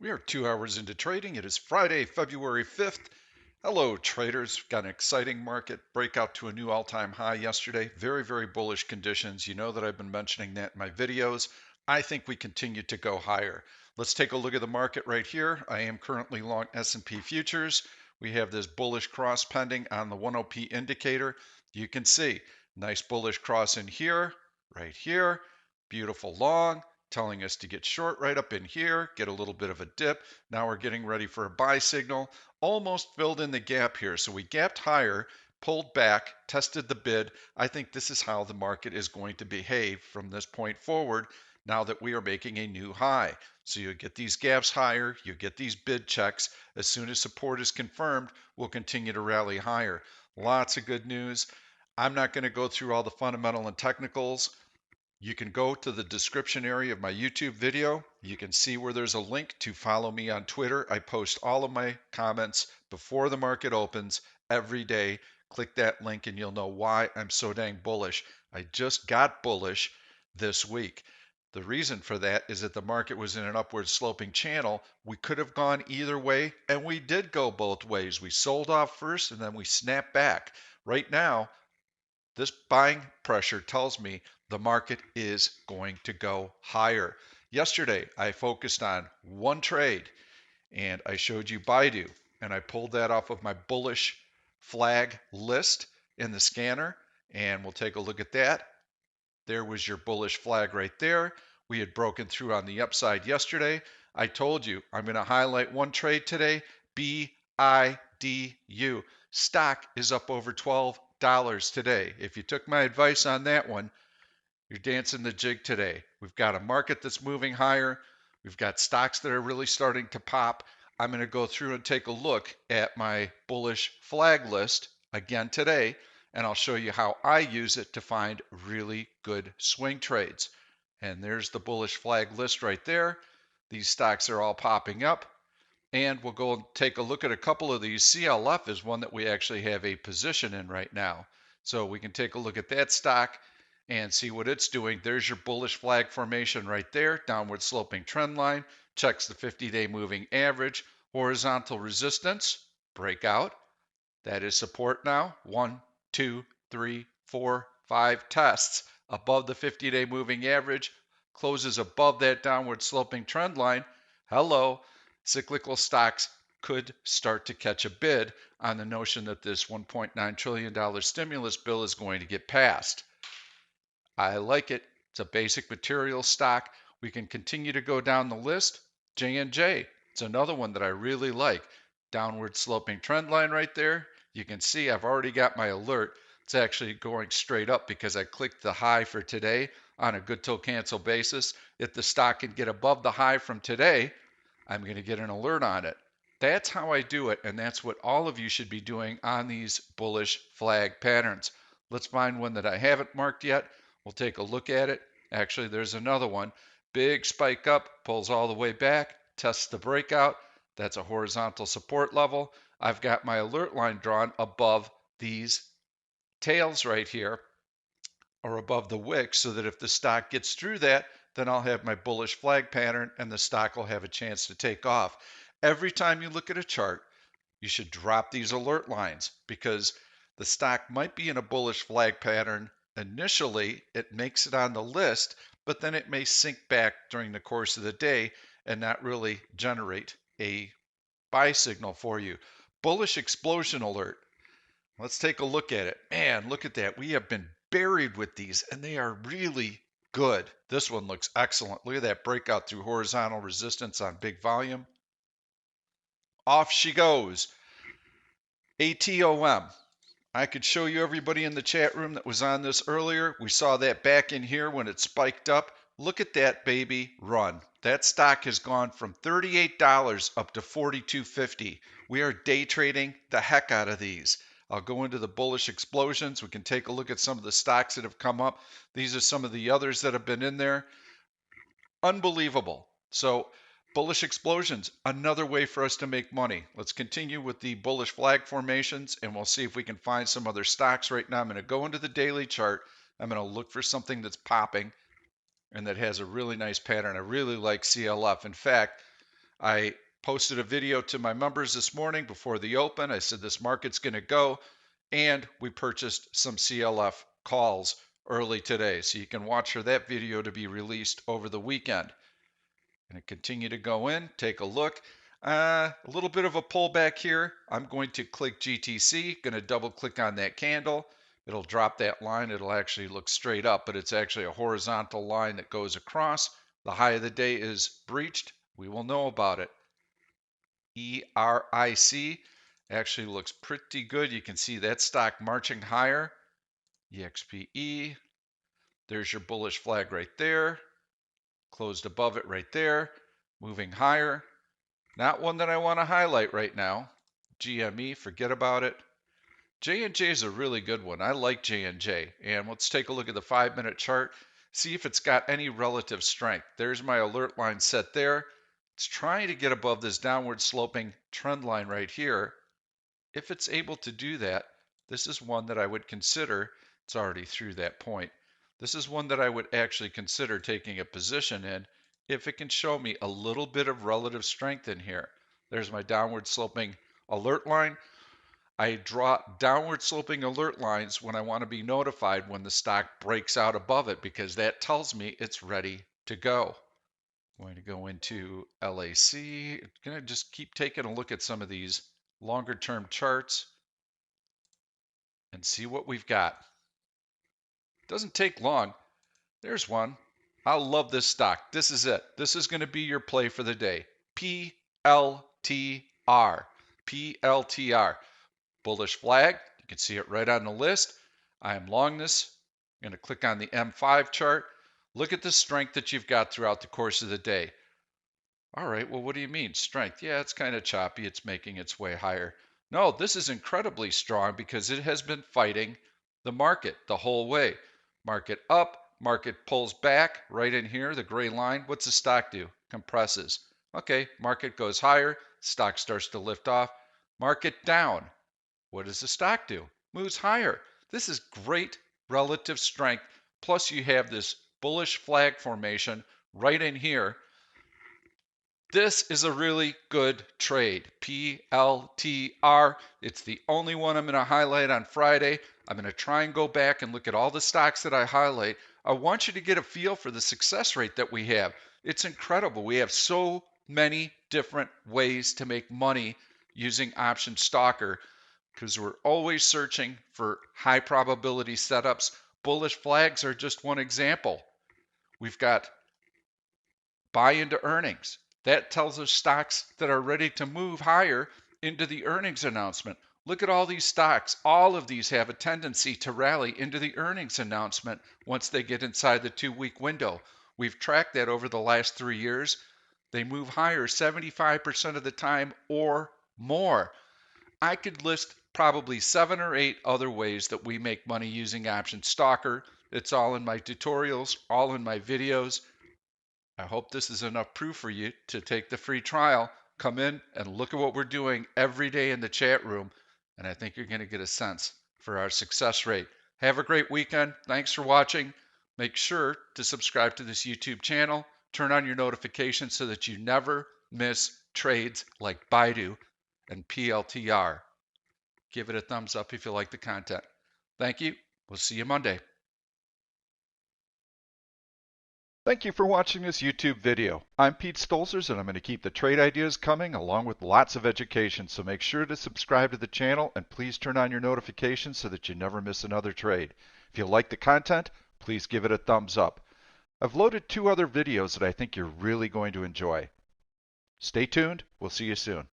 We are 2 hours into trading. It is Friday, February 5th. Hello, traders. Got an exciting market breakout to a new all-time high yesterday. Very, very bullish conditions. You know that I've been mentioning that in my videos. I think we continue to go higher. Let's take a look at the market right here. I am currently long S&P futures. We have this bullish cross pending on the 10P indicator. You can see nice bullish cross in here, right here. Beautiful long telling us to get short right up in here, get a little bit of a dip. Now we're getting ready for a buy signal. Almost filled in the gap here. So we gapped higher, pulled back, tested the bid. I think this is how the market is going to behave from this point forward now that we are making a new high. So you get these gaps higher, you get these bid checks. As soon as support is confirmed, we'll continue to rally higher. Lots of good news. I'm not going to go through all the fundamental and technicals. You can go to the description area of my YouTube video. You can see where there's a link to follow me on Twitter. I post all of my comments before the market opens every day. Click that link and you'll know why I'm so dang bullish. I just got bullish this week. The reason for that is that the market was in an upward sloping channel. We could have gone either way, and we did go both ways. We sold off first and then we snapped back. Right now, this buying pressure tells me the market is going to go higher. Yesterday, I focused on one trade and I showed you Baidu, and I pulled that off of my bullish flag list in the scanner, and we'll take a look at that. There was your bullish flag right there. We had broken through on the upside yesterday. I told you I'm going to highlight one trade today, BIDU. Stock is up over $12 today. If you took my advice on that one, you're dancing the jig today. We've got a market that's moving higher. We've got stocks that are really starting to pop. I'm going to go through and take a look at my bullish flag list again today, and I'll show you how I use it to find really good swing trades. And there's the bullish flag list right there. These stocks are all popping up. And we'll go and take a look at a couple of these. CLF is one that we actually have a position in right now. So we can take a look at that stock and see what it's doing. There's your bullish flag formation right there, downward sloping trend line, checks the 50-day moving average, horizontal resistance, breakout. That is support now. 1, 2, 3, 4, 5 tests above the 50-day moving average, closes above that downward sloping trend line. Hello, cyclical stocks could start to catch a bid on the notion that this $1.9 trillion stimulus bill is going to get passed. I like it. It's a basic material stock. We can continue to go down the list. J&J, it's another one that I really like. Downward sloping trend line right there. You can see I've already got my alert. It's actually going straight up because I clicked the high for today on a good till cancel basis. If the stock can get above the high from today, I'm going to get an alert on it. That's how I do it, and that's what all of you should be doing on these bullish flag patterns. Let's find one that I haven't marked yet. We'll take a look at it. Actually, there's another one. Big spike up, pulls all the way back, tests the breakout. That's a horizontal support level. I've got my alert line drawn above these tails right here, or above the wick, so that if the stock gets through that, then I'll have my bullish flag pattern and the stock will have a chance to take off. Every time you look at a chart, you should drop these alert lines because the stock might be in a bullish flag pattern. Initially, it makes it on the list, but then it may sink back during the course of the day and not really generate a buy signal for you. Bullish explosion alert. Let's take a look at it. Man, look at that. We have been buried with these, and they are really good. This one looks excellent. Look at that breakout through horizontal resistance on big volume. Off she goes. ATOM. I could show you everybody in the chat room that was on this earlier. We saw that back in here when it spiked up. Look at that baby run. That stock has gone from $38 up to $42.50. We are day trading the heck out of these. I'll go into the bullish explosions. We can take a look at some of the stocks that have come up. These are some of the others that have been in there. Unbelievable. So bullish explosions, another way for us to make money. Let's continue with the bullish flag formations, and we'll see if we can find some other stocks. Right now, I'm going to go into the daily chart. I'm going to look for something that's popping and that has a really nice pattern. I really like CLF. In fact, I posted a video to my members this morning before the open. I said this market's going to go, and we purchased some CLF calls early today. So you can watch for that video to be released over the weekend. Going to continue to go in, take a look. A little bit of a pullback here. I'm going to click GTC, going to double click on that candle. It'll drop that line. It'll actually look straight up, but it's actually a horizontal line that goes across. The high of the day is breached. We will know about it. ERIC actually looks pretty good. You can see that stock marching higher. EXPE, there's your bullish flag right there. Closed above it right there, moving higher. Not one that I want to highlight right now. GME, forget about it. J&J is a really good one. I like J&J. And let's take a look at the 5-minute chart, see if it's got any relative strength. There's my alert line set there. It's trying to get above this downward sloping trend line right here. If it's able to do that, this is one that I would consider. It's already through that point. This is one that I would actually consider taking a position in if it can show me a little bit of relative strength in here. There's my downward sloping alert line. I draw downward sloping alert lines when I want to be notified when the stock breaks out above it, because that tells me it's ready to go. I'm going to go into LAC. I'm going to just keep taking a look at some of these longer term charts and see what we've got. Doesn't take long. There's one. I love this stock. This is it. This is going to be your play for the day. PLTR. PLTR. Bullish flag. You can see it right on the list. I am long this. I'm going to click on the M5 chart. Look at the strength that you've got throughout the course of the day. All right, well, what do you mean? Strength? Yeah, it's kind of choppy. It's making its way higher. No, this is incredibly strong because it has been fighting the market the whole way. Market up, market pulls back right in here, the gray line. What's the stock do? Compresses. Okay, market goes higher, stock starts to lift off. Market down. What does the stock do? Moves higher. This is great relative strength. Plus you have this bullish flag formation right in here. This is a really good trade. PLTR. It's the only one I'm going to highlight on Friday. I'm going to try and go back and look at all the stocks that I highlight. I want you to get a feel for the success rate that we have. It's incredible. We have so many different ways to make money using Option Stalker because we're always searching for high probability setups. Bullish flags are just one example. We've got buy into earnings. That tells us stocks that are ready to move higher into the earnings announcement. Look at all these stocks. All of these have a tendency to rally into the earnings announcement once they get inside the 2-week window. We've tracked that over the last 3 years. They move higher 75% of the time or more. I could list probably 7 or 8 other ways that we make money using Option Stalker. It's all in my tutorials, all in my videos. I hope this is enough proof for you to take the free trial. Come in and look at what we're doing every day in the chat room, and I think you're going to get a sense for our success rate. Have a great weekend. Thanks for watching. Make sure to subscribe to this YouTube channel. Turn on your notifications so that you never miss trades like Baidu and PLTR. Give it a thumbs up if you like the content. Thank you. We'll see you Monday. Thank you for watching this YouTube video. I'm Pete Stolzers, and I'm going to keep the trade ideas coming along with lots of education, so make sure to subscribe to the channel and please turn on your notifications so that you never miss another trade. If you like the content, please give it a thumbs up. I've loaded 2 other videos that I think you're really going to enjoy. Stay tuned. We'll see you soon.